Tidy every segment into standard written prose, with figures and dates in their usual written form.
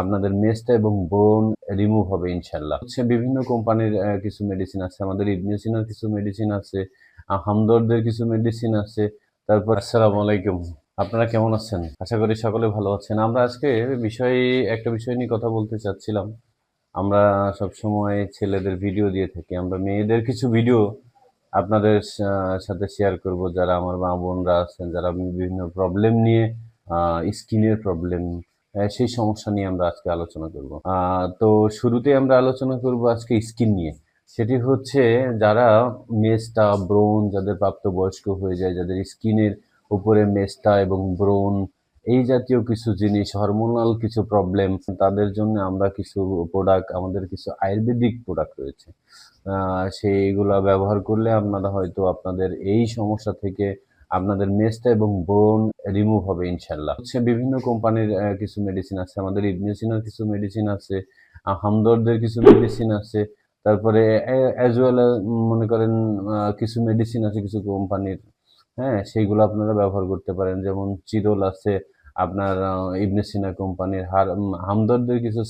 আপনাদের মেস্টা এবং বোন রিমুভ হবে ইনশাল্লাহ। হচ্ছে বিভিন্ন কোম্পানির কিছু মেডিসিন আছে, আমাদের ইবনেসিনার কিছু মেডিসিন আছে, হামদর্দের কিছু মেডিসিন আছে। তারপর আসসালামু আলাইকুম, আপনারা কেমন আছেন? আশা করি সকলে ভালো আছেন। আমরা আজকে একটা বিষয় নিয়ে কথা বলতে চাচ্ছিলাম। আমরা সবসময় ছেলেদের ভিডিও দিয়ে থাকি, আমরা মেয়েদের কিছু ভিডিও আপনাদের সাথে শেয়ার করব। যারা আমার মা বোনরা আছেন, যারা বিভিন্ন প্রবলেম নিয়ে, স্কিনের প্রবলেম, সেই সমস্যা নিয়ে আমরা আজকে আলোচনা করব। তো শুরুতে আমরা আলোচনা করব আজকে স্কিন নিয়ে। সেটি হচ্ছে যারা মেস্টা ব্রণ, যাদের প্রাপ্তবয়স্ক হয়ে যায়, যাদের স্কিনের উপরে মেস্টা এবং ব্রণ এই জাতীয় কিছু জিনিস, হরমোনাল কিছু প্রবলেম, তাদের জন্য আমরা কিছু প্রোডাক্ট, আমাদের কিছু আয়ুর্বেদিক প্রোডাক্ট রয়েছে, সেইগুলা ব্যবহার করলে আপনারা হয়তো আপনাদের এই সমস্যা থেকে আপনাদের মেস্টা এবং ব্রণ রিমুভ হবে ইনশাল্লাহ। হচ্ছে বিভিন্ন কোম্পানির কিছু মেডিসিন আছে, আমাদের ইবনেসিনার কিছু মেডিসিন আছে, হামদর্দের কিছু মেডিসিন আছে। তারপরে অ্যাজ ওয়েল মনে করেন কিছু মেডিসিন আছে কিছু কোম্পানির, হ্যাঁ, সেইগুলো আপনারা ব্যবহার করতে পারেন। যেমন চিরল আছে আপনার ইবনে সিনা কোম্পানির, হামদর্দের কিছু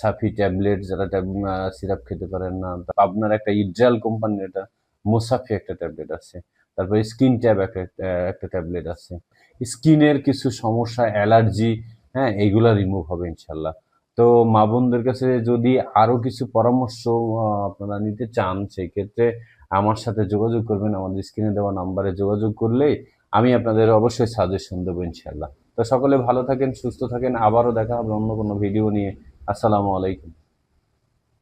সাফি ট্যাবলেট, যারা সিরাপ খেতে পারেন না, আপনার একটা ইডজাল কোম্পানির এটা মোসাফি একটা ট্যাবলেট আছে। তারপরে স্কিন ট্যাব একটা ট্যাবলেট আছে। স্কিনের কিছু সমস্যা, অ্যালার্জি, হ্যাঁ, এইগুলা রিমুভ হবে ইনশাল্লাহ। তো মা বোনদের কাছে যদি আরো কিছু পরামর্শ আপনারা নিতে চান, সেই ক্ষেত্রে আমার সাথে যোগাযোগ করবেন। আমাদের স্ক্রিনে দেওয়া নাম্বারে যোগাযোগ করলেই আমি আপনাদের অবশ্যই সাজেশন দেবো ইনশাল্লাহ। তো সকলে ভালো থাকেন, সুস্থ থাকেন, আবারও দেখা হবে অন্য কোনো ভিডিও নিয়ে। আসসালামু আলাইকুম।